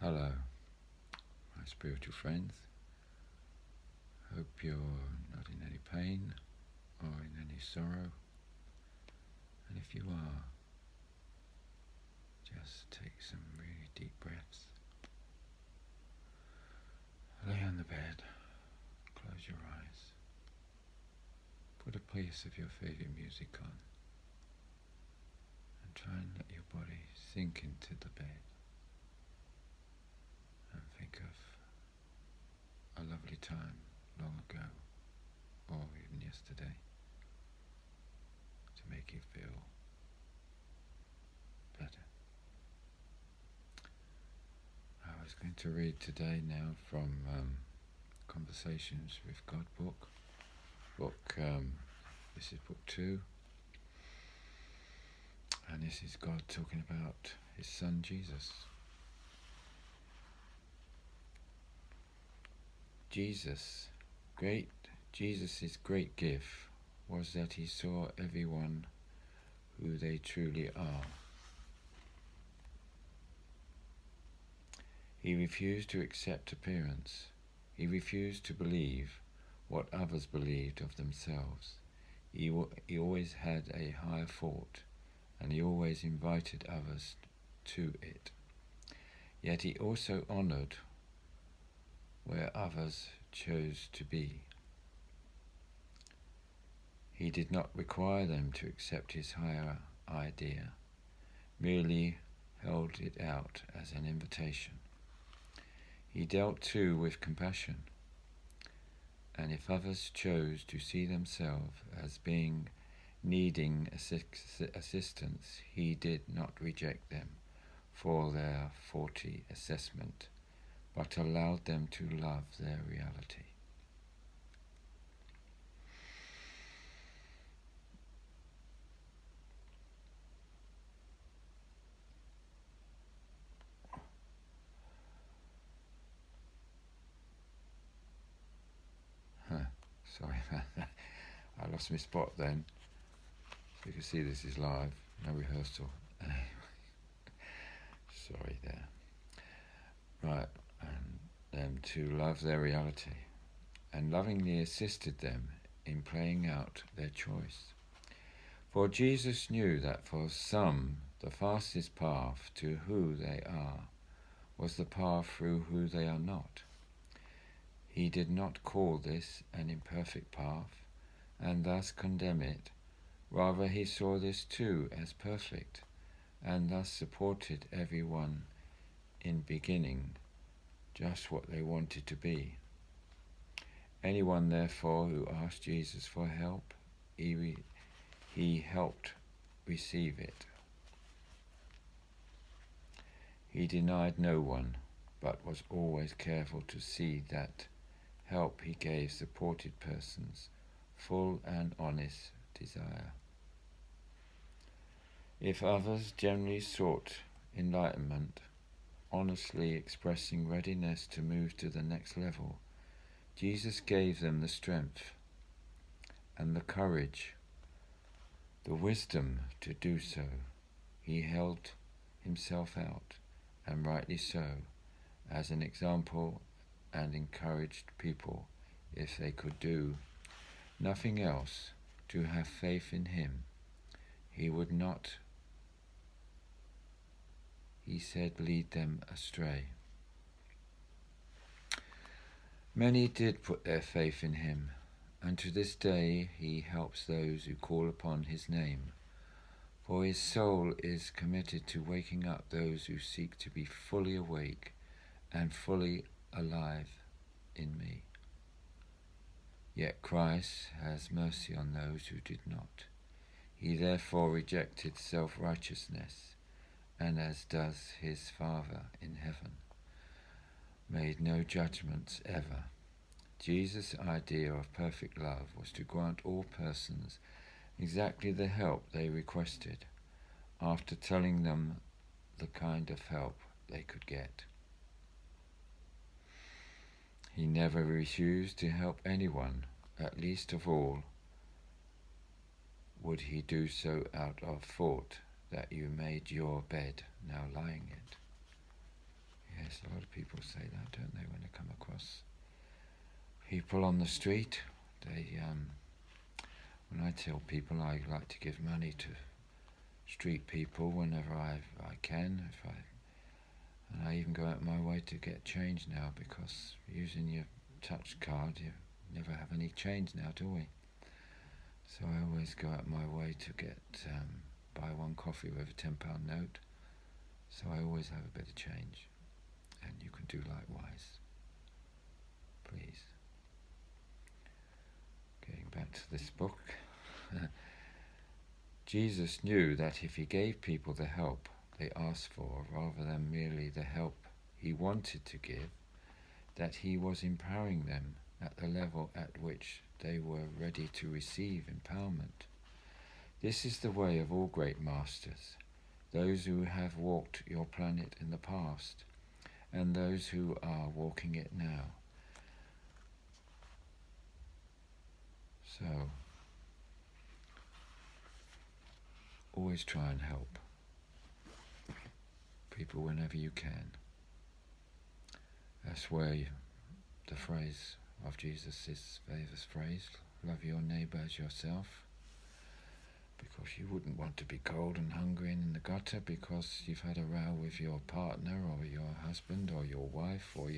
Hello, my spiritual friends. Hope you're not in any pain or in any sorrow. And if you are, just take some really deep breaths. Lay on the bed, close your eyes, put a piece of your favorite music on, and try and let your body sink into the bed. And think of a lovely time long ago, or even yesterday, to make you feel better. I was going to read today now from Conversations with God book. This is book 2, and this is God talking about his son Jesus. Jesus' great gift was that he saw everyone who they truly are. He refused to accept appearance. He refused to believe what others believed of themselves. He always had a higher thought, and he always invited others to it. Yet he also honored where others chose to be. He did not require them to accept his higher idea, merely held it out as an invitation. He dealt too with compassion, and if others chose to see themselves as being needing assistance, he did not reject them for their faulty assessment, but allowed them to love their reality. Sorry about that. I lost my spot then. So you can see this is live, no rehearsal. Sorry there. Right, and them to love their reality, and lovingly assisted them in playing out their choice. For Jesus knew that for some the fastest path to who they are was the path through who they are not. He did not call this an imperfect path, and thus condemn it. Rather, he saw this too as perfect, and thus supported everyone in beginning just what they wanted to be. Anyone, therefore, who asked Jesus for help, he helped receive it. He denied no one, but was always careful to see that help he gave supported persons' full and honest desire. If others generally sought enlightenment, honestly expressing readiness to move to the next level, Jesus gave them the strength and the courage, the wisdom to do so. He held himself out, and rightly so, as an example, and encouraged people, if they could do nothing else, to have faith in him. He would not, he said, lead them astray. Many did put their faith in him, and to this day he helps those who call upon his name. For his soul is committed to waking up those who seek to be fully awake and fully alive in me. Yet Christ has mercy on those who did not. He therefore rejected self-righteousness, and as does his Father in heaven, made no judgments ever. Jesus' idea of perfect love was to grant all persons exactly the help they requested, after telling them the kind of help they could get. He never refused to help anyone, at least of all would he do so out of thought that you made your bed, now lying it. Yes, a lot of people say that, don't they, when they come across people on the street. They, when I tell people I like to give money to street people whenever I can, and I even go out my way to get change now, because using your touch card, you never have any change now, do we? So I always go out my way to get buy one coffee with a £10 note. So I always have a bit of change, and you can do likewise. Please. Getting back to this book, Jesus knew that if he gave people the help they asked for, rather than merely the help he wanted to give, that he was empowering them at the level at which they were ready to receive empowerment. This is the way of all great masters, those who have walked your planet in the past, and those who are walking it now. So, always try and help people whenever you can. That's where the phrase of Jesus' famous phrase, love your neighbour as yourself, because you wouldn't want to be cold and hungry and in the gutter because you've had a row with your partner or your husband or your wife, or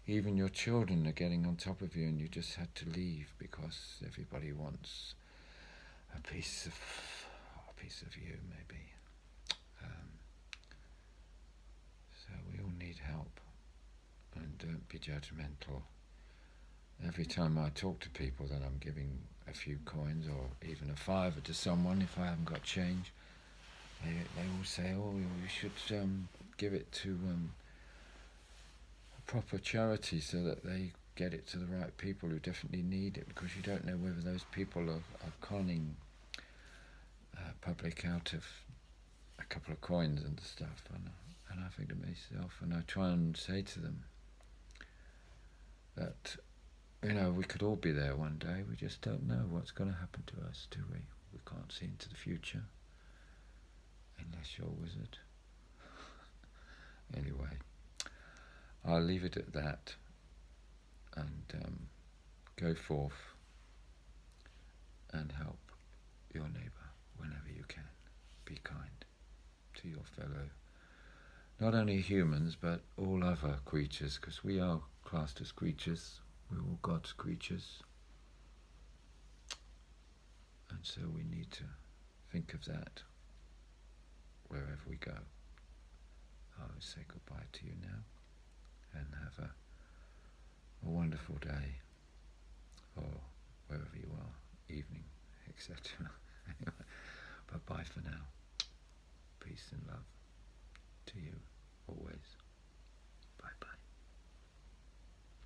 even your children are getting on top of you and you just had to leave because everybody wants a piece of you, maybe. So we all need help, and don't be judgmental. Every time I talk to people that I'm giving a few coins or even a fiver to someone, if I haven't got change, they all say, oh, you should give it to a proper charity so that they get it to the right people who definitely need it, because you don't know whether those people are conning public out of a couple of coins and stuff. And I think to myself, and I try and say to them that, we could all be there one day. We just don't know what's going to happen to us, do we? We can't see into the future, unless you're a wizard. Anyway, I'll leave it at that, and go forth and help your neighbour whenever you can. Be kind to your fellow, not only humans, but all other creatures, because we are classed as creatures. We're all God's creatures. And so we need to think of that wherever we go. I will say goodbye to you now, and have a wonderful day, or wherever you are, evening, etc. Anyway, but bye for now. Peace and love to you always.